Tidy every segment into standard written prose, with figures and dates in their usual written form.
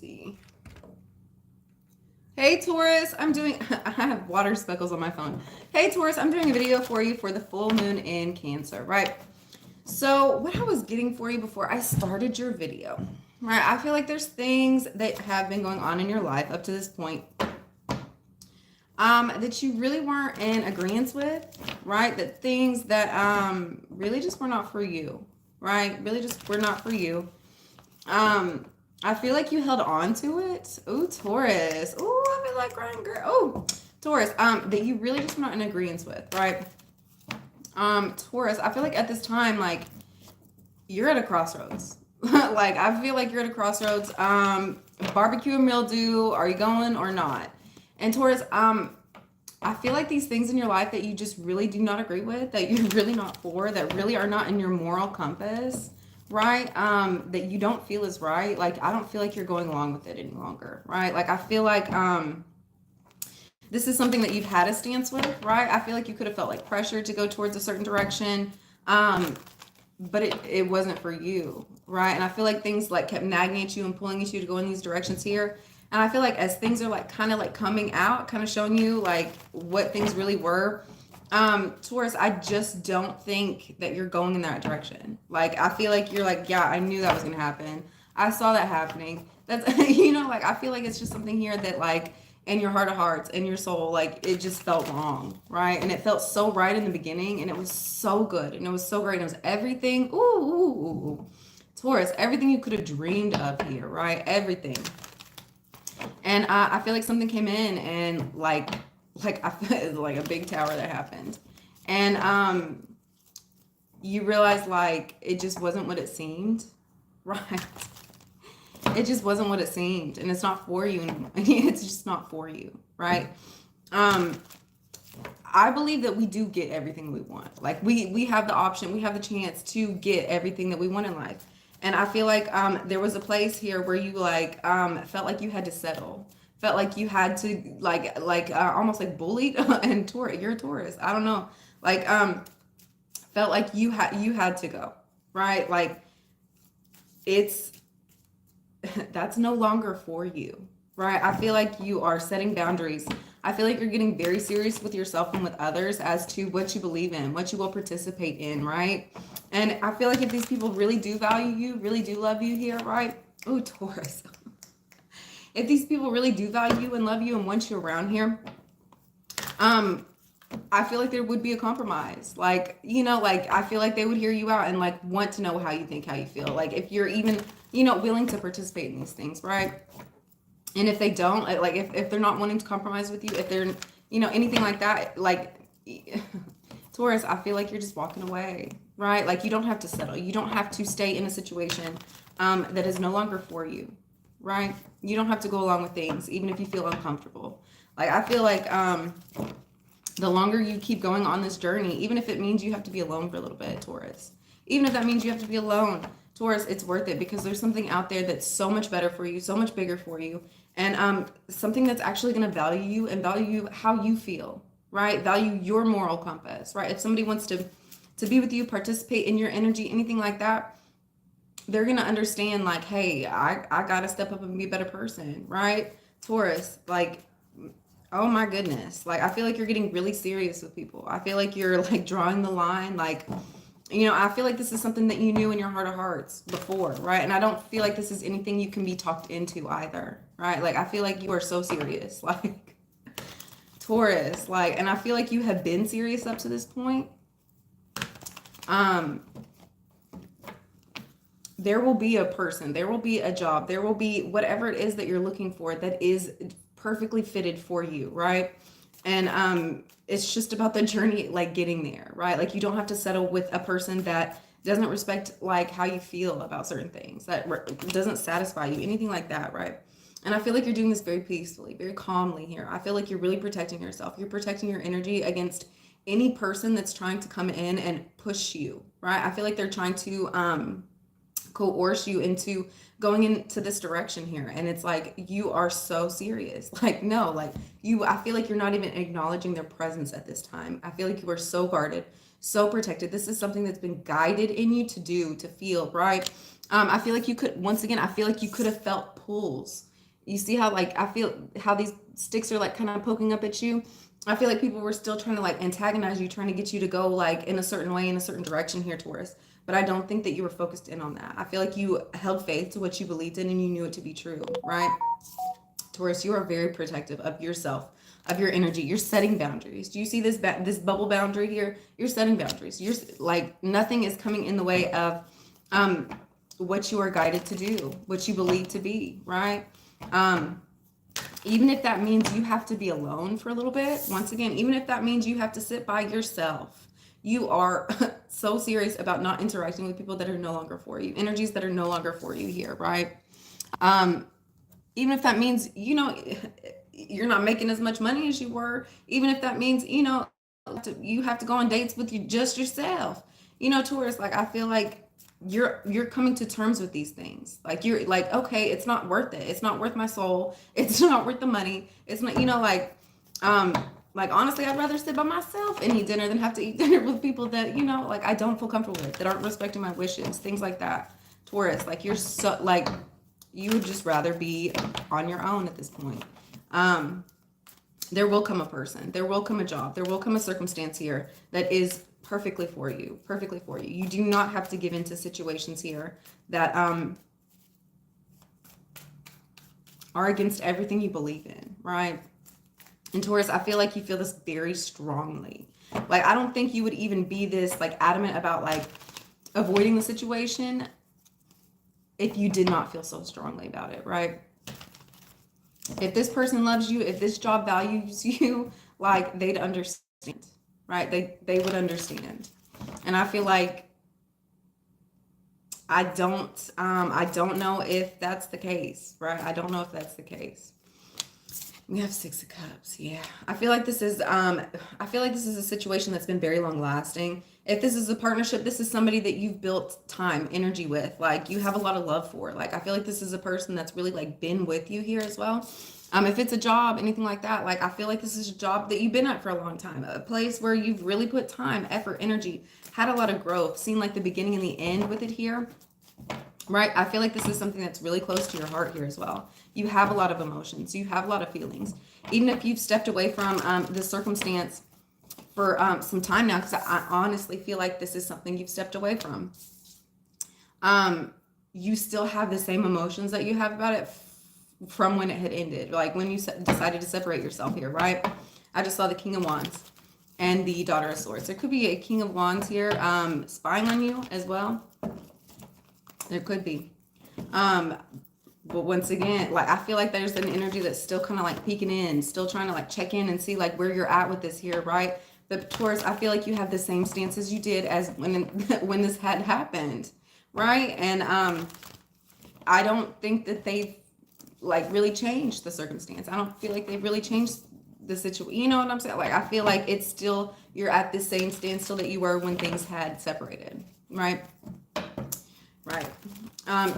see. Hey Taurus, I'm doing, I have water speckles on my phone. Hey Taurus, I'm doing a video for you for the full moon in Cancer, right? So what I was getting for you before I started your video, right? I feel like there's things that have been going on in your life up to this point that you really weren't in agreement with, right? That things that really just were not for you, right? Really just were not for you. I feel like you held on to it. Ooh, Taurus. Ooh, I feel like crying, girl. Oh, Taurus. That you really just were not in agreement with, right? Taurus. I feel like at this time, like you're at a crossroads. Like I feel like you're at a crossroads. Barbecue and mildew. Are you going or not? And Taurus. I feel like these things in your life that you just really do not agree with, that you're really not for, that really are not in your moral compass, right? That you don't feel is right. Like I don't feel like you're going along with it any longer, right? Like I feel like this is something that you've had a stance with, right? I feel like you could have felt like pressure to go towards a certain direction, but it wasn't for you, right? And I feel like things like kept nagging at you and pulling at you to go in these directions here. And I feel like as things are like kind of like coming out, kind of showing you like what things really were, Taurus, I just don't think that you're going in that direction. Like I feel like you're like, yeah, I knew that was gonna happen. I saw that happening. That's like I feel like it's just something here that like in your heart of hearts, in your soul, like it just felt wrong, right? And it felt so right in the beginning, and it was so good, and it was so great. And it was everything. Ooh. Taurus, everything you could have dreamed of here, right? Everything. And I feel like something came in and like I feel it's like a big tower that happened, and you realize like it just wasn't what it seemed, right? It just wasn't what it seemed, and it's not for you anymore. It's just not for you, right? Um, I believe that we do get everything we want. Like we have the option, we have the chance to get everything that we want in life. And I feel like there was a place here where you like felt like you had to settle, felt like you had to almost like bullied and Taurus. You're a Taurus. I don't know. Like felt like you had to go, right? Like it's that's no longer for you, right? I feel like you are setting boundaries. I feel like you're getting very serious with yourself and with others as to what you believe in, what you will participate in, right? And I feel like if these people really do value you, really do love you here, right? Oh, Taurus. If these people really do value you and love you and want you around here, I feel like there would be a compromise. Like, like I feel like they would hear you out and like want to know how you think, how you feel. Like if you're even, willing to participate in these things, right? And if they don't, like if they're not wanting to compromise with you, if they're, anything like that, like Taurus, I feel like you're just walking away, right? Like you don't have to settle. You don't have to stay in a situation that is no longer for you, right? You don't have to go along with things, even if you feel uncomfortable. Like I feel like the longer you keep going on this journey, even if it means you have to be alone for a little bit, Taurus, even if that means you have to be alone, Taurus, it's worth it because there's something out there that's so much better for you, so much bigger for you, and something that's actually going to value you and value how you feel, right? Value your moral compass, right? If somebody wants to be with you, participate in your energy, anything like that, they're going to understand like, hey, I got to step up and be a better person, right? Taurus, like, oh my goodness. Like, I feel like you're getting really serious with people. I feel like you're like drawing the line. Like, I feel like this is something that you knew in your heart of hearts before, right? And I don't feel like this is anything you can be talked into either, right? Like, I feel like you are so serious. Like, Taurus, like, and I feel like you have been serious up to this point. There will be a person, there will be a job, there will be whatever it is that you're looking for that is perfectly fitted for you, right? And it's just about the journey, like getting there, right? Like you don't have to settle with a person that doesn't respect like how you feel about certain things, that doesn't satisfy you, anything like that, right? And I feel like you're doing this very peacefully, very calmly here. I feel like you're really protecting yourself. You're protecting your energy against any person that's trying to come in and push you, right? I feel like they're trying to coerce you into going into this direction here, and it's like you are so serious. Like no, like I feel like you're not even acknowledging their presence at this time. I feel like you are so guarded, so protected. This is something that's been guided in you to do, to feel, right? I feel like you could, once again, I feel like you could have felt pulls. You see how like I feel how these sticks are like kind of poking up at you. I feel like people were still trying to like antagonize you, trying to get you to go like in a certain way, in a certain direction here, Taurus. But I don't think that you were focused in on that. I feel like you held faith to what you believed in and you knew it to be true, right? Taurus, you are very protective of yourself, of your energy. You're setting boundaries. Do you see this this bubble boundary here? You're setting boundaries. You're like nothing is coming in the way of um what you are guided to do, what you believe to be, right? Um Even if that means you have to be alone for a little bit, once again, even if that means you have to sit by yourself, you are so serious about not interacting with people that are no longer for you, energies that are no longer for you here, right? Um, Even if that means, you're not making as much money as you were, even if that means, you have to go on dates with you just yourself. Taurus, like I feel like you're coming to terms with these things. Like you're like, okay, it's not worth it. It's not worth my soul. It's not worth the money. It's not, um, like honestly, I'd rather sit by myself and eat dinner than have to eat dinner with people that, like I don't feel comfortable with, that aren't respecting my wishes, things like that. Taurus, like you're so like you would just rather be on your own at this point. Um, there will come a person, there will come a job, there will come a circumstance here that is perfectly for you, perfectly for you. You do not have to give into situations here that are against everything you believe in, right? And Taurus, I feel like you feel this very strongly. Like, I don't think you would even be this like adamant about like avoiding the situation if you did not feel so strongly about it, right? If this person loves you, if this job values you, like they'd understand, right? They would understand. And I feel like I don't know if that's the case, right? I don't know if that's the case. We have Six of Cups. Yeah. I feel like this is a situation that's been very long lasting. If this is a partnership, this is somebody that you've built time, energy with. Like you have a lot of love for. Like I feel like this is a person that's really like been with you here as well. If it's a job, anything like that, like I feel like this is a job that you've been at for a long time, a place where you've really put time, effort, energy, had a lot of growth, seen like the beginning and the end with it here. Right? I feel like this is something that's really close to your heart here as well. You have a lot of emotions. You have a lot of feelings. Even if you've stepped away from the circumstance for some time now, because I honestly feel like this is something you've stepped away from. You still have the same emotions that you have about it from when it had ended. Like when you decided to separate yourself here, right? I just saw the King of Wands and the Daughter of Swords. There could be a King of Wands here spying on you as well. There could be. But once again, like I feel like there's an energy that's still kind of like peeking in, still trying to like check in and see like where you're at with this here, right? But Taurus, I feel like you have the same stance as you did as when this had happened, right? And I don't think that they've like really changed the circumstance. I don't feel like they've really changed the situation. You know what I'm saying? Like I feel like it's still you're at the same standstill that you were when things had separated, right? Right.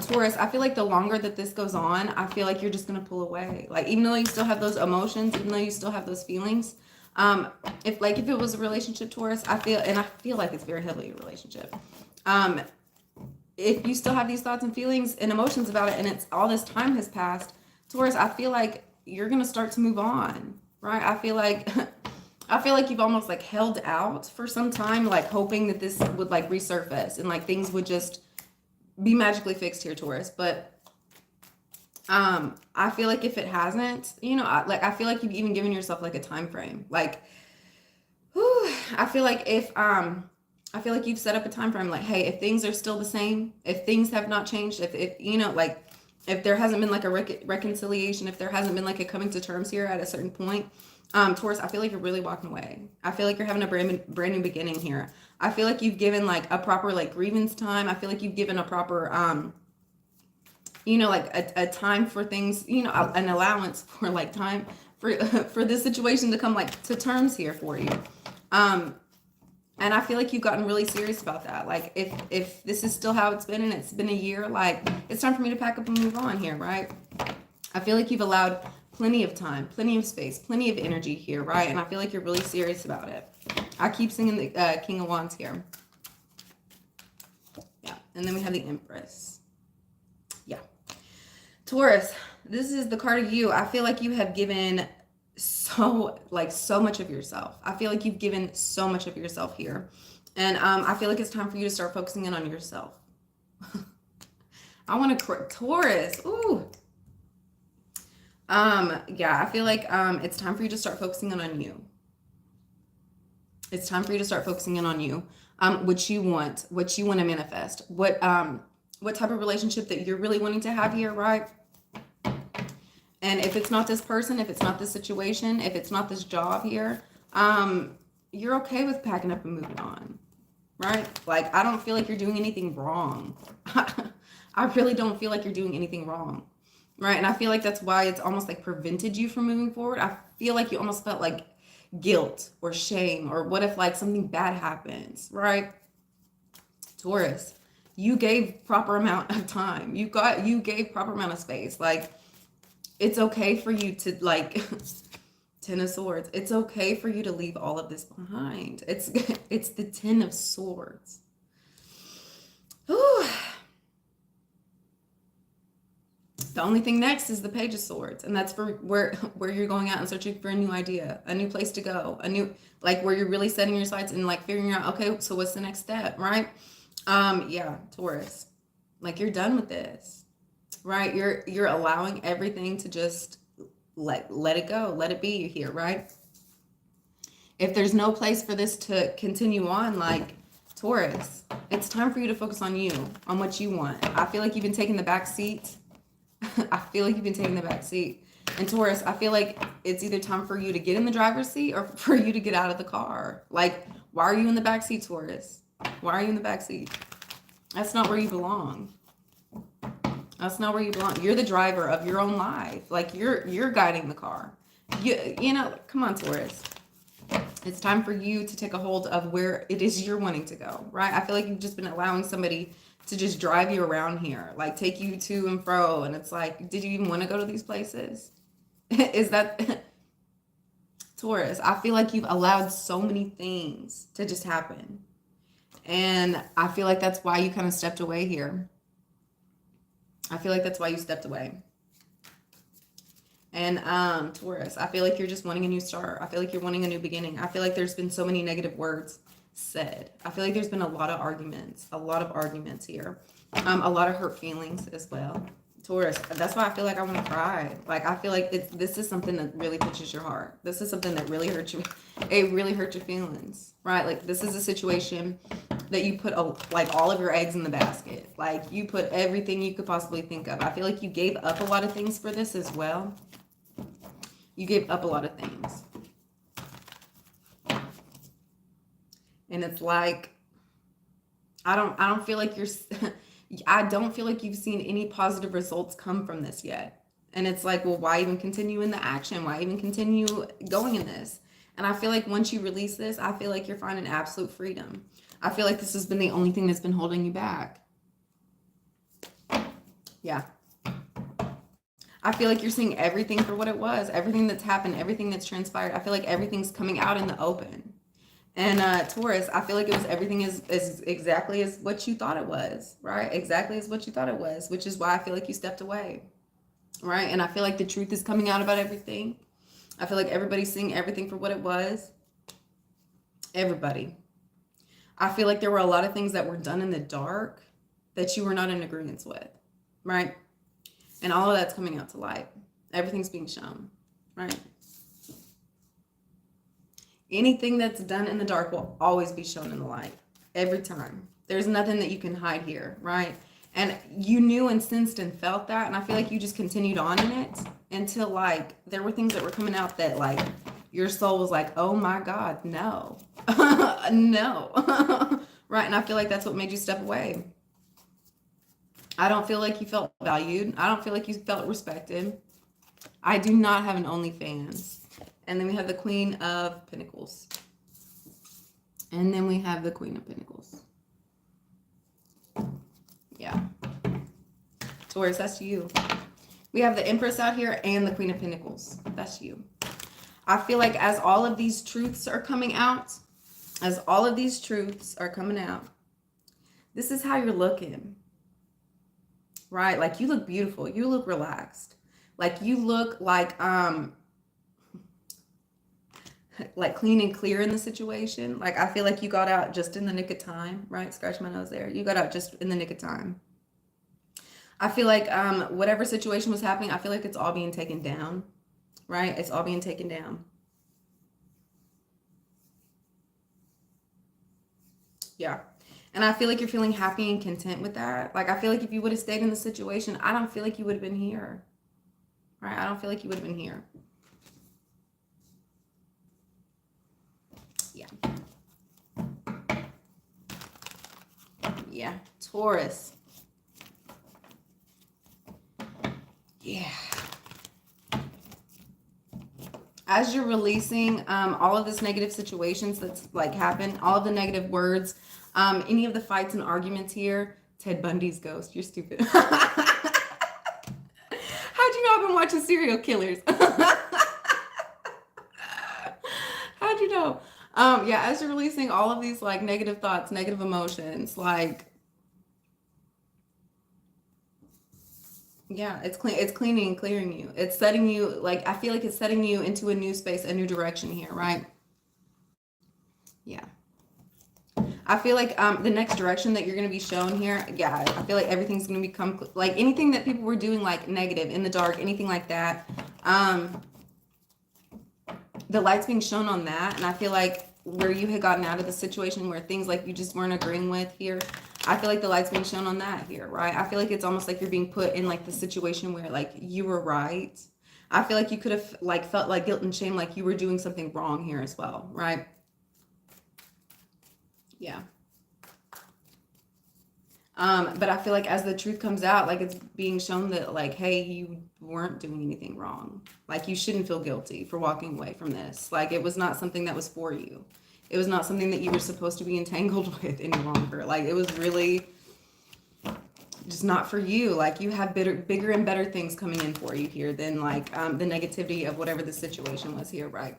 Taurus, I feel like the longer that this goes on, I feel like you're just going to pull away. Like, even though you still have those emotions, even though you still have those feelings, if it was a relationship, Taurus, I feel like it's very heavily a relationship. If you still have these thoughts and feelings and emotions about it and it's all this time has passed, Taurus, I feel like you're going to start to move on, right? I feel like you've almost like held out for some time, like hoping that this would like resurface and like things would just be magically fixed here, Taurus. But I feel like if it hasn't, I feel like you've even given yourself like a time frame. Like, whew, I feel like you've set up a time frame. Like, hey, if things are still the same, if things have not changed, if if there hasn't been like a reconciliation, if there hasn't been like a coming to terms here at a certain point, Taurus, I feel like you're really walking away. I feel like you're having a brand new beginning here. I feel like you've given like a proper like grievance time. I feel like you've given a proper like a time for things, an allowance for like time for this situation to come like to terms here for you. And I feel like you've gotten really serious about that. Like if this is still how it's been and it's been a year, like it's time for me to pack up and move on here, right? I feel like you've allowed plenty of time, plenty of space, plenty of energy here, right? And I feel like you're really serious about it. I keep singing the King of Wands here. Yeah. And then we have the Empress. Yeah. Taurus, This is the card of you. I feel like you have given so much of yourself. I feel like you've given so much of yourself here. And I feel like it's time for you to start focusing in on yourself. I want to Taurus. Ooh. Yeah, I feel like it's time for you to start focusing in on you. It's time for you to start focusing in on you. What you want to manifest. What type of relationship that you're really wanting to have here, right? And if it's not this person, if it's not this situation, if it's not this job here, you're okay with packing up and moving on, right? Like, I don't feel like you're doing anything wrong. I really don't feel like you're doing anything wrong, right? And I feel like that's why it's almost like prevented you from moving forward. I feel like you almost felt like guilt or shame, or what if like something bad happens, right? Taurus, you gave proper amount of time. You gave proper amount of space. Like, it's okay for you to like Ten of Swords. It's okay for you to leave all of this behind. It's the Ten of Swords. Whew. The only thing next is the Page of Swords, and that's for where you're going out and searching for a new idea, a new place to go, a new, like, where you're really setting your sights and like figuring out, okay, so what's the next step, right? Yeah, Taurus, like, you're done with this. Right? You're allowing everything to just let it go, let it be here, right? If there's no place for this to continue on, like, Taurus, it's time for you to focus on you, on what you want. I feel like you've been taking the back seat. I feel like you've been taking the back seat. And Taurus, I feel like it's either time for you to get in the driver's seat or for you to get out of the car. Like, why are you in the back seat, Taurus? Why are you in the back seat? That's not where you belong. That's not where you belong. You're the driver of your own life. Like, you're guiding the car. You know, come on, Taurus. It's time for you to take a hold of where it is you're wanting to go, right? I feel like you've just been allowing somebody to just drive you around here, like take you to and fro. And it's like, did you even want to go to these places? Is that Taurus? I feel like you've allowed so many things to just happen. And I feel like that's why you kind of stepped away here. I feel like that's why you stepped away. And Taurus, I feel like you're just wanting a new start. I feel like you're wanting a new beginning. I feel like there's been so many negative words said. I feel like there's been a lot of arguments here. A lot of hurt feelings as well. Taurus, that's why I feel like I want to cry. Like, I feel like this is something that really touches your heart. This is something that really hurts you. It really hurt your feelings, right? Like, this is a situation that you put like all of your eggs in the basket. Like, you put everything you could possibly think of. I feel like you gave up a lot of things for this as well. You gave up a lot of things. And it's like, I don't feel like I don't feel like you've seen any positive results come from this yet. And it's like, well, why even continue in the action? Why even continue going in this? And I feel like once you release this, I feel like you're finding absolute freedom. I feel like this has been the only thing that's been holding you back. Yeah. I feel like you're seeing everything for what it was, everything that's happened, everything that's transpired. I feel like everything's coming out in the open. And Taurus, I feel like it was everything is exactly as what you thought it was, right? Exactly as what you thought it was, which is why I feel like you stepped away, right? And I feel like the truth is coming out about everything. I feel like everybody's seeing everything for what it was. Everybody. I feel like there were a lot of things that were done in the dark that you were not in agreement with, right? And all of that's coming out to light. Everything's being shown, right? Anything that's done in the dark will always be shown in the light. Every time. There's nothing that you can hide here, right? And you knew and sensed and felt that. And I feel like you just continued on in it until, like, there were things that were coming out that, like, your soul was like, oh my God, no. No. Right? And I feel like that's what made you step away. I don't feel like you felt valued. I don't feel like you felt respected. I do not have an OnlyFans. And then we have the Queen of Pentacles. And then we have the Queen of Pentacles. Yeah. Taurus, that's you. We have the Empress out here and the Queen of Pentacles. That's you. I feel like as all of these truths are coming out, this is how you're looking. Right? Like, you look beautiful. You look relaxed. Like you look like clean and clear in the situation. Like I feel like you got out just in the nick of time, right? Scratch my nose there. You got out just in the nick of time. I feel like whatever situation was happening, I feel like it's all being taken down, right? It's all being taken down. Yeah. And I feel like you're feeling happy and content with that. Like I feel like if you would have stayed in the situation, I don't feel like you would have been here. Right? I don't feel like you would have been here. Yeah. Yeah. Taurus. Yeah. As you're releasing all of this negative situations that's like happened, all of the negative words, any of the fights and arguments here, Ted Bundy's ghost. You're stupid. How'd you know I've been watching serial killers? How'd you know? Yeah, as you're releasing all of these like negative thoughts, negative emotions, like yeah, it's cleaning and clearing you. It's setting you like I feel like it's setting you into a new space, a new direction here, right? Yeah. I feel like the next direction that you're going to be shown here, yeah, I feel like everything's going to become like anything that people were doing like negative in the dark, anything like that. The light's being shown on that, and I feel like where you had gotten out of the situation where things like you just weren't agreeing with here, I feel like the light's being shown on that here, right? I feel like it's almost like you're being put in like the situation where like you were right. I feel like you could have like felt like guilt and shame, like you were doing something wrong here as well, right? Yeah. But I feel like as the truth comes out, like it's being shown that like, hey, you weren't doing anything wrong. Like you shouldn't feel guilty for walking away from this. Like it was not something that was for you. It was not something that you were supposed to be entangled with any longer. Like it was really just not for you. Like you have bigger and better things coming in for you here than like the negativity of whatever the situation was here, right?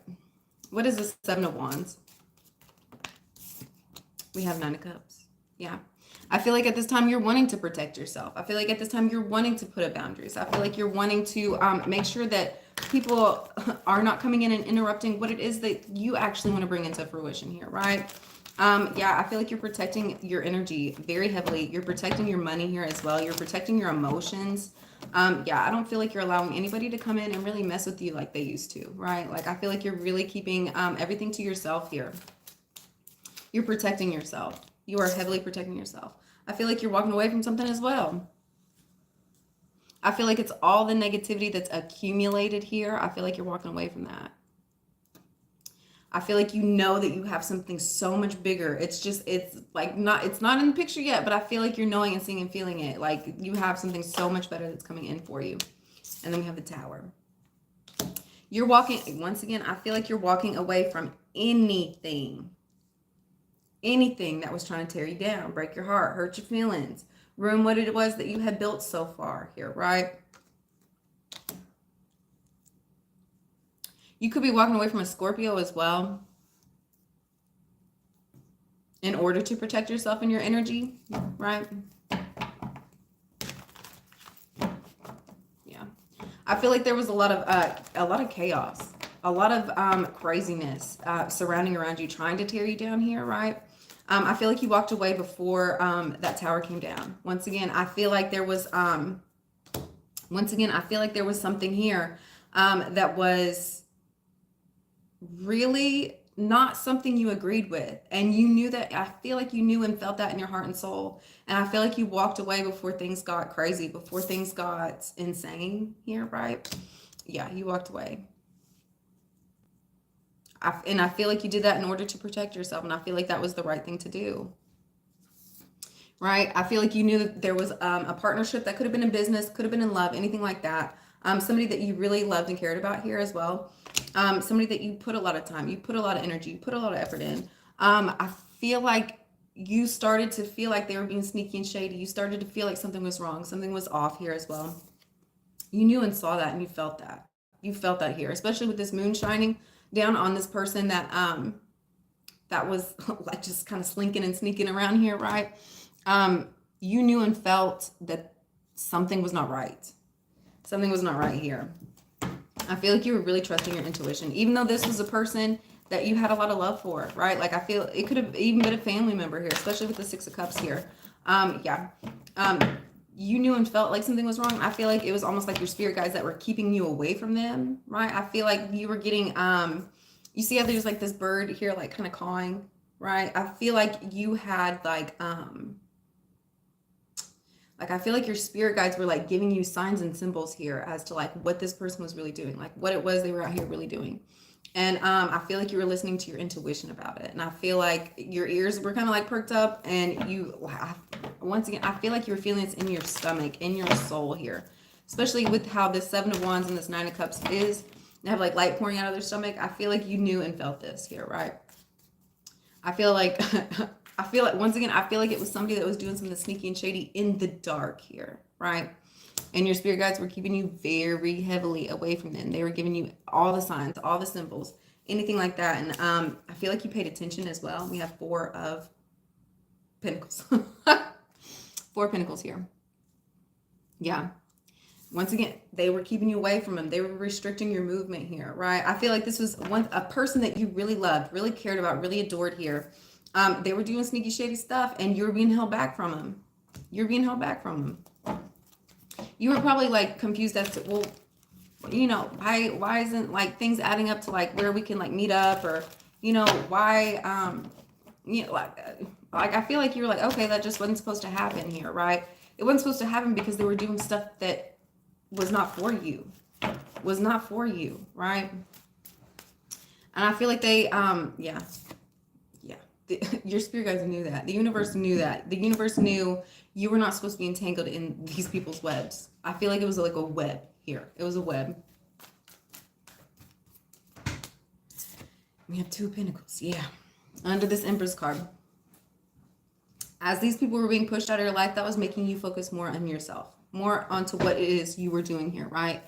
What is the Seven of Wands? We have Nine of Cups. Yeah. I feel like at this time you're wanting to protect yourself. I feel like at this time you're wanting to put up boundaries. I feel like you're wanting to make sure that people are not coming in and interrupting what it is that you actually want to bring into fruition here, right? Yeah, I feel like you're protecting your energy very heavily. You're protecting your money here as well. You're protecting your emotions. Yeah, I don't feel like you're allowing anybody to come in and really mess with you like they used to, right? Like I feel like you're really keeping everything to yourself here. You're protecting yourself. You are heavily protecting yourself. I feel like you're walking away from something as well. I feel like it's all the negativity that's accumulated here. I feel like you're walking away from that. I feel like you know that you have something so much bigger. It's like it's not in the picture yet, but I feel like you're knowing and seeing and feeling it. Like you have something so much better that's coming in for you. And then we have the Tower. You're walking, once again, I feel like you're walking away from anything that was trying to tear you down, break your heart, hurt your feelings, ruin what it was that you had built so far here, right? You could be walking away from a Scorpio as well in order to protect yourself and your energy, right? Yeah. I feel like there was a lot of chaos, a lot of craziness surrounding around you, trying to tear you down here, right? I feel like you walked away before that tower came down. Once again, I feel like there was something here that was really not something you agreed with. And you knew that, I feel like you knew and felt that in your heart and soul. And I feel like you walked away before things got crazy, before things got insane here, right? Yeah, you walked away. And I feel like you did that in order to protect yourself. And I feel like that was the right thing to do. Right? I feel like you knew that there was a partnership that could have been in business, could have been in love, anything like that. Somebody that you really loved and cared about here as well. Somebody that you put a lot of time, you put a lot of energy, you put a lot of effort in. I feel like you started to feel like they were being sneaky and shady. You started to feel like something was wrong, something was off here as well. You knew and saw that, and you felt that. You felt that here, especially with this moon shining down on this person that was like just kind of slinking and sneaking around here, right? You knew and felt that something was not right. Something was not right here. I feel like you were really trusting your intuition, even though this was a person that you had a lot of love for, right? Like I feel it could have even been a family member here, especially with the Six of Cups here. Yeah. You knew and felt like something was wrong. I feel like it was almost like your spirit guides that were keeping you away from them, right? I feel like you were getting, you see how there's like this bird here, like kind of cawing, right? I feel like you had like I feel like your spirit guides were like giving you signs and symbols here as to like what this person was really doing, like what it was they were out here really doing. And I feel like you were listening to your intuition about it. And I feel like your ears were kind of like perked up, and once again, I feel like you were feeling this in your stomach, in your soul here, especially with how this Seven of Wands and this Nine of Cups is. They have like light pouring out of their stomach. I feel like you knew and felt this here, right? I feel like, once again, I feel like it was somebody that was doing something sneaky and shady in the dark here, right? And your spirit guides were keeping you very heavily away from them. They were giving you all the signs, all the symbols, anything like that. And I feel like you paid attention as well. We have Four of Pentacles. Four of Pentacles here. Yeah. Once again, they were keeping you away from them. They were restricting your movement here, right? I feel like this was a person that you really loved, really cared about, really adored here. They were doing sneaky, shady stuff, and you were being held back from them. You're being held back from them. You were probably like confused as to, well, you know, why isn't like things adding up to like where we can like meet up, or, you know, why, you know, like I feel like you were like, okay, that just wasn't supposed to happen here, right? It wasn't supposed to happen because they were doing stuff that was not for you, right? And I feel like they, your spirit guides knew that. The universe knew that. The universe knew you were not supposed to be entangled in these people's webs. I feel like it was like a web here. It was a web. We have Two of Pentacles. Yeah. Under this Empress card. As these people were being pushed out of your life, that was making you focus more on yourself, more onto what it is you were doing here, right?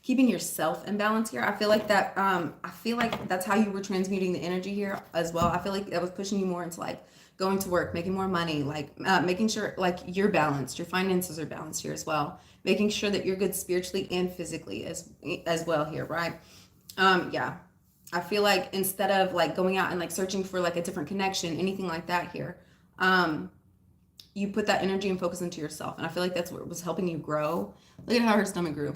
Keeping yourself in balance here. I feel like that, I feel like that's how you were transmuting the energy here as well. I feel like that was pushing you more into like going to work, making more money, like making sure like you're balanced, your finances are balanced here as well. Making sure that you're good spiritually and physically as well here, right? Yeah. I feel like instead of like going out and like searching for like a different connection, anything like that here, you put that energy and focus into yourself. And I feel like that's what was helping you grow. Look at how her stomach grew.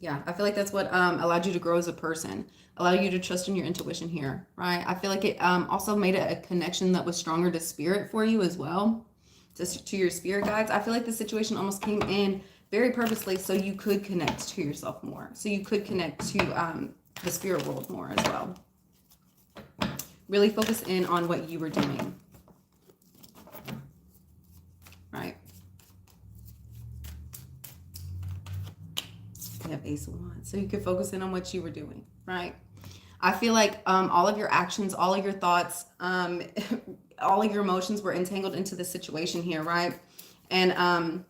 Yeah, I feel like that's what allowed you to grow as a person, allowed you to trust in your intuition here, right? I feel like it also made a connection that was stronger to spirit for you as well, to your spirit guides. I feel like the situation almost came in very purposely so you could connect to yourself more, so you could connect to the spirit world more as well. Really focus in on what you were doing, right? We have Ace of Wands. So you could focus in on what you were doing, right? I feel like all of your actions, all of your thoughts, all of your emotions were entangled into the situation here, right? And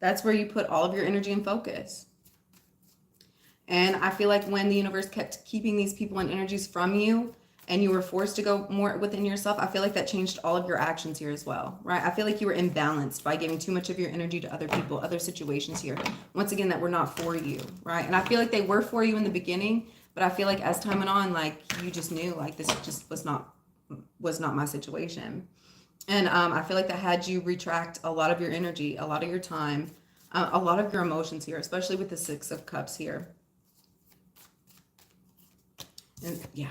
that's where you put all of your energy and focus. And I feel like when the universe kept keeping these people and energies from you, and you were forced to go more within yourself, I feel like that changed all of your actions here as well, right? I feel like you were imbalanced by giving too much of your energy to other people, other situations here. Once again, that were not for you, right? And I feel like they were for you in the beginning, but I feel like as time went on, like you just knew like this just was not my situation. And I feel like that had you retract a lot of your energy, a lot of your time, a lot of your emotions here, especially with the Six of Cups here. And yeah.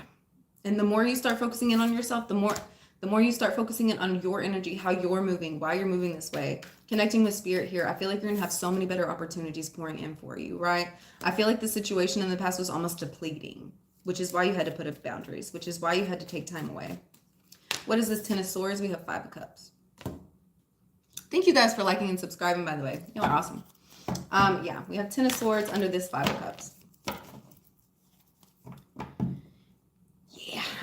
And the more you start focusing in on yourself, the more you start focusing in on your energy, how you're moving, why you're moving this way, connecting with spirit here, I feel like you're going to have so many better opportunities pouring in for you, right? I feel like the situation in the past was almost depleting, which is why you had to put up boundaries, which is why you had to take time away. What is this Ten of Swords? We have Five of Cups. Thank you guys for liking and subscribing, by the way. You are awesome. Yeah, we have Ten of Swords under this Five of Cups.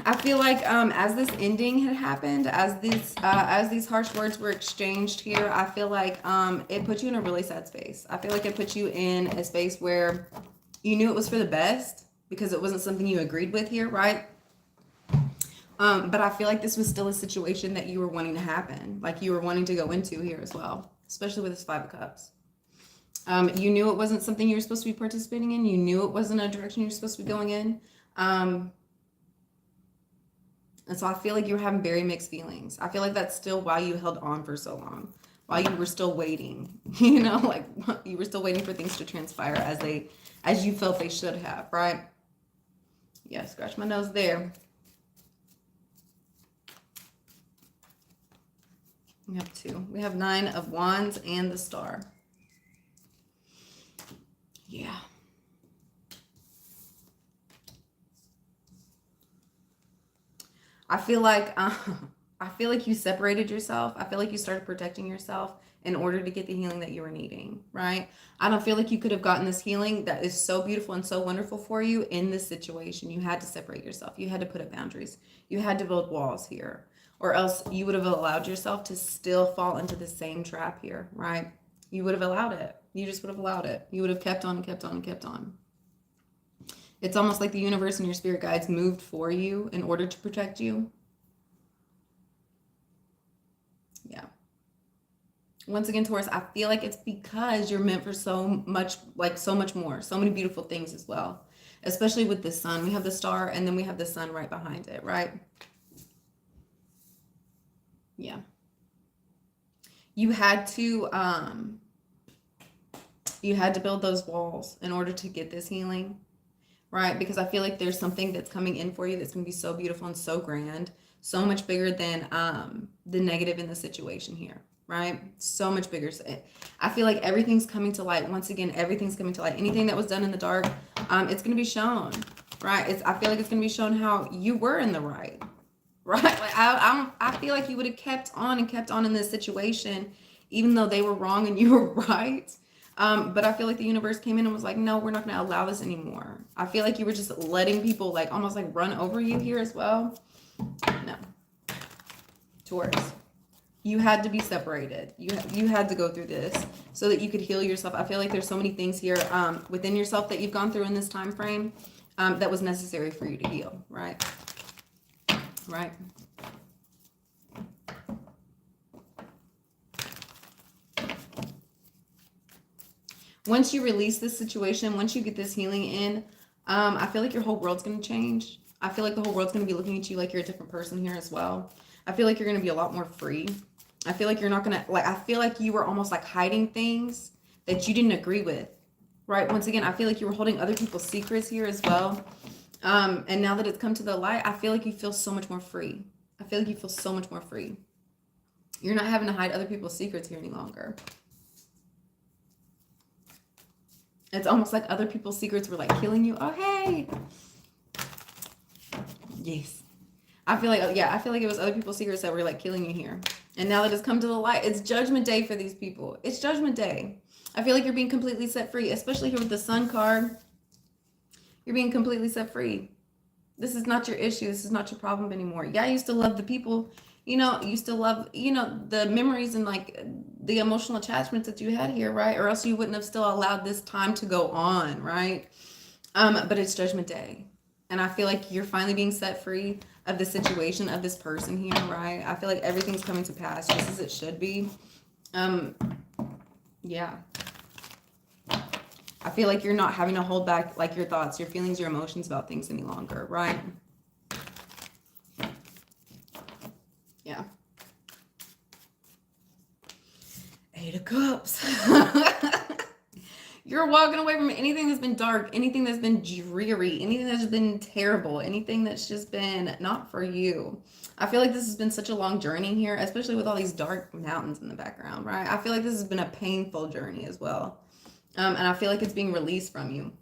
I feel like as this ending had happened, as these harsh words were exchanged here, I feel like it put you in a really sad space. I feel like it put you in a space where you knew it was for the best because it wasn't something you agreed with here, right? But I feel like this was still a situation that you were wanting to happen, like you were wanting to go into here as well, especially with this Five of Cups. You knew it wasn't something you were supposed to be participating in. You knew it wasn't a direction you're supposed to be going in. And so I feel like you were having very mixed feelings. I feel like that's still why you held on for so long, while you were still waiting, like you were still waiting for things to transpire as you felt they should have, right? Yeah, scratch my nose there. We have two. We have Nine of Wands and the Star. Yeah. I feel like you separated yourself. I feel like you started protecting yourself in order to get the healing that you were needing, right? I don't feel like you could have gotten this healing that is so beautiful and so wonderful for you in this situation. You had to separate yourself. You had to put up boundaries. You had to build walls here, or else you would have allowed yourself to still fall into the same trap here, right? You would have allowed it. You just would have allowed it. You would have kept on and kept on and kept on. It's almost like the universe and your spirit guides moved for you in order to protect you. Yeah. Once again, Taurus, I feel like it's because you're meant for so much, like so much more, so many beautiful things as well, especially with the sun. We have the star and then we have the sun right behind it, right? Yeah. You had to build those walls in order to get this healing, right? Because I feel like there's something that's coming in for you that's going to be so beautiful and so grand, so much bigger than the negative in the situation here, right? So much bigger. I feel like everything's coming to light. Once again, everything's coming to light. Anything that was done in the dark, it's going to be shown, right? I feel like it's going to be shown how you were in the right, right? Like I feel like you would have kept on in this situation, even though they were wrong and you were right. But I feel like the universe came in and was like, no, we're not going to allow this anymore. I feel like you were just letting people like almost like run over you here as well. No. Taurus, you had to be separated. You had to go through this so that you could heal yourself. I feel like there's so many things here within yourself that you've gone through in this time frame that was necessary for you to heal, right? Right. Once you release this situation, once you get this healing in, I feel like your whole world's going to change. I feel like the whole world's going to be looking at you like you're a different person here as well. I feel like you're going to be a lot more free. I feel like you're not going to, like, I feel like you were almost like hiding things that you didn't agree with, right? Once again, I feel like you were holding other people's secrets here as well. And now that it's come to the light, I feel like you feel so much more free. I feel like you feel so much more free. You're not having to hide other people's secrets here any longer. It's almost like other people's secrets were like killing you. Oh, hey. Yes. I feel like it was other people's secrets that were like killing you here. And now that it's come to the light, it's judgment day for these people. It's judgment day. I feel like you're being completely set free, especially here with the Sun card. You're being completely set free. This is not your issue. This is not your problem anymore. Yeah, you still love the people. You still love, the memories and like the emotional attachments that you had here, right? Or else you wouldn't have still allowed this time to go on, right? But it's judgment day. And I feel like you're finally being set free of the situation of this person here, right? I feel like everything's coming to pass just as it should be. Yeah. I feel like you're not having to hold back like your thoughts, your feelings, your emotions about things any longer, right? Yeah. 8 of Cups. You're walking away from anything that's been dark, anything that's been dreary, anything that's been terrible, anything that's just been not for you. I feel like this has been such a long journey here, especially with all these dark mountains in the background, right? I feel like this has been a painful journey as well. And I feel like it's being released from you.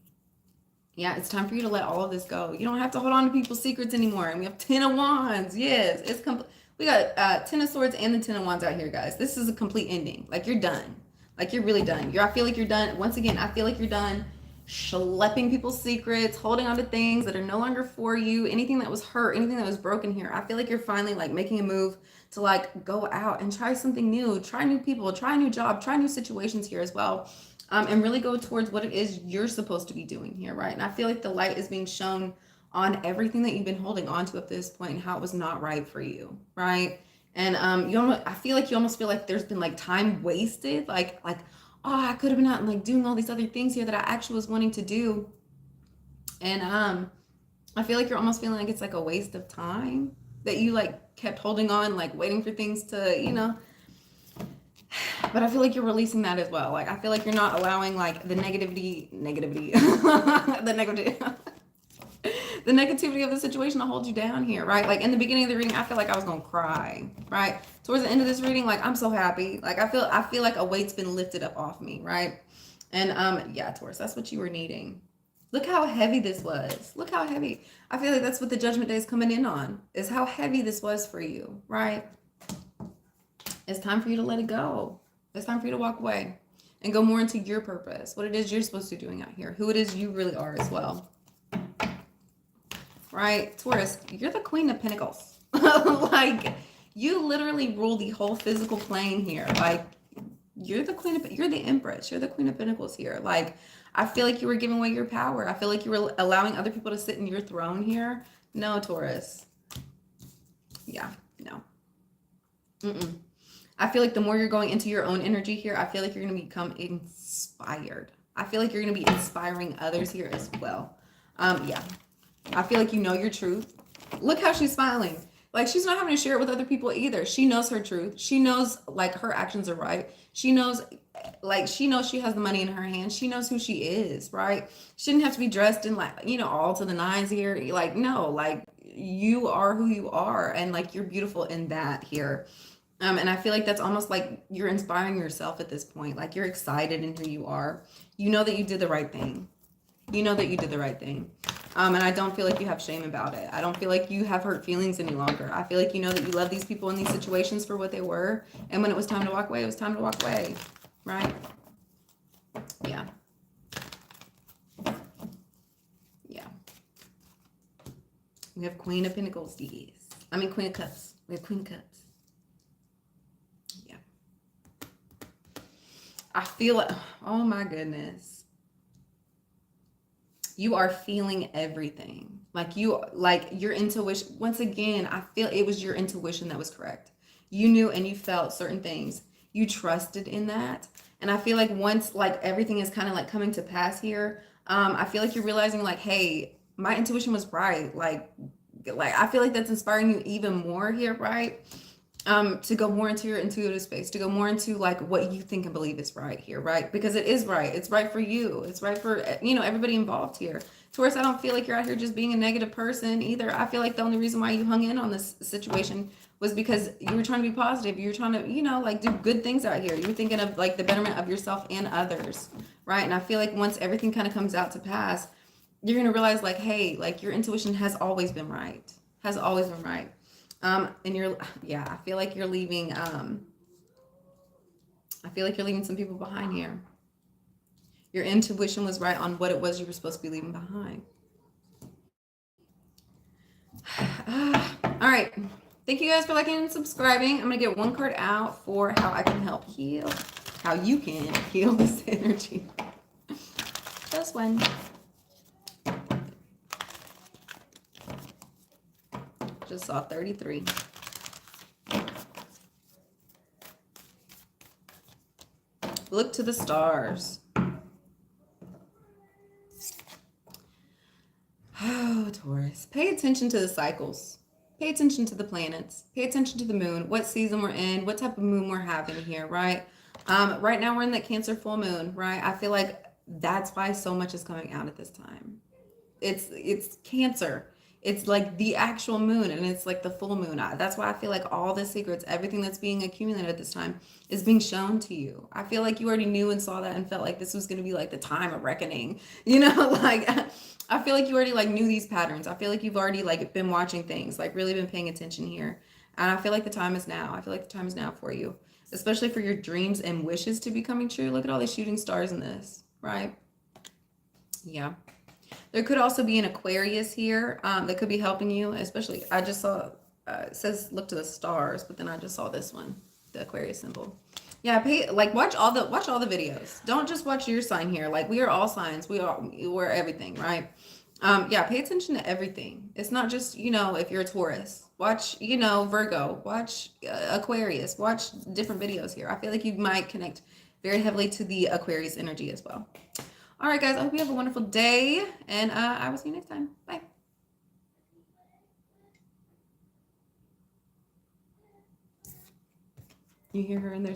Yeah, it's time for you to let all of this go. You don't have to hold on to people's secrets anymore. And we have 10 of Wands. Yes, it's complete. We got 10 of Swords and the 10 of Wands out here, guys. This is a complete ending. Like, you're done. Like, you're really done. I feel like you're done. Once again, I feel like you're done schlepping people's secrets, holding on to things that are no longer for you, anything that was hurt, anything that was broken here. I feel like you're finally, like, making a move to, like, go out and try something new, try new people, try a new job, try new situations here as well. And really go towards what it is you're supposed to be doing here, right? And I feel like the light is being shown on everything that you've been holding on to up to this point and how it was not right for you, right? And I feel like you almost feel like there's been like time wasted, like oh, I could have been out and like doing all these other things here that I actually was wanting to do. And I feel like you're almost feeling like it's like a waste of time that you like kept holding on, like waiting for things to, but I feel like you're releasing that as well. Like I feel like you're not allowing like the negativity, the negativity, the negativity of the situation to hold you down here, right? Like in the beginning of the reading, I feel like I was gonna cry, right? Towards the end of this reading, like I'm so happy. Like I feel like a weight's been lifted up off me, right? And yeah, Taurus, that's what you were needing. Look how heavy this was. Look how heavy. I feel like that's what the Judgment Day is coming in on, is how heavy this was for you, right? It's time for you to let it go. It's time for you to walk away and go more into your purpose, what it is you're supposed to be doing out here, who it is you really are as well. Right? Taurus, you're the Queen of Pentacles. Like, you literally rule the whole physical plane here. Like, you're the Empress. You're the Queen of Pentacles here. Like, I feel like you were giving away your power. I feel like you were allowing other people to sit in your throne here. No, Taurus. Yeah, no. I feel like the more you're going into your own energy here, I feel like you're going to become inspired. I feel like you're going to be inspiring others here as well. Yeah. I feel like you know your truth. Look how she's smiling. Like she's not having to share it with other people either. She knows her truth. She knows like her actions are right. She knows she has the money in her hand. She knows who she is, right? She didn't have to be dressed in like, all to the nines here. Like, no, like you are who you are. And like, you're beautiful in that here. And I feel like that's almost like you're inspiring yourself at this point. Like you're excited in who you are. You know that you did the right thing. You know that you did the right thing. And I don't feel like you have shame about it. I don't feel like you have hurt feelings any longer. I feel like you know that you love these people in these situations for what they were. And when it was time to walk away, it was time to walk away. Right? Yeah. Yeah. We have Queen of Pentacles, yes. I mean Queen of Cups. We have Queen of Cups. Yeah. I feel like, oh my goodness. You are feeling everything. Like your intuition, once again, I feel it was your intuition that was correct. You knew and you felt certain things. You trusted in that. And I feel like once like everything is kind of like coming to pass here, I feel like you're realizing like, hey, my intuition was right. Like I feel like that's inspiring you even more here, right? To go more into your intuitive space, to go more into like what you think and believe is right here, right? Because it is right. It's right for you. It's right for, everybody involved here. Taurus, I don't feel like you're out here just being a negative person either. I feel like the only reason why you hung in on this situation was because you were trying to be positive. You were trying to, like do good things out here. You were thinking of like the betterment of yourself and others, right? And I feel like once everything kind of comes out to pass, you're going to realize like, hey, like your intuition has always been right. Has always been right. And I feel like you're leaving, I feel like you're leaving some people behind here. Your intuition was right on what it was you were supposed to be leaving behind. All right. Thank you guys for liking and subscribing. I'm going to get one card out for how I can help heal, how you can heal this energy. Just one. Just saw 33. Look to the stars. Oh, Taurus. Pay attention to the cycles. Pay attention to the planets. Pay attention to the moon. What season we're in. What type of moon we're having here, right? Right now we're in that Cancer full moon, right? I feel like that's why so much is coming out at this time. It's Cancer. It's like the actual moon, and it's like the full moon. That's why I feel like all the secrets, everything that's being accumulated at this time is being shown to you. I feel like you already knew and saw that and felt like this was going to be like the time of reckoning, like I feel like you already like knew these patterns. I feel like you've already like been watching things, like really been paying attention here. And I feel like the time is now. I feel like the time is now for you, especially for your dreams and wishes to be coming true. Look at all the shooting stars in this, right? Yeah. There could also be an Aquarius here that could be helping you, especially, I just saw, it says look to the stars, but then I just saw this one, the Aquarius symbol. Yeah, watch all the videos. Don't just watch your sign here. Like we are all signs. We're everything, right? Yeah, pay attention to everything. It's not just, if you're a Taurus, watch, Virgo, watch Aquarius, watch different videos here. I feel like you might connect very heavily to the Aquarius energy as well. All right, guys, I hope you have a wonderful day, and I will see you next time. Bye. You hear her in there.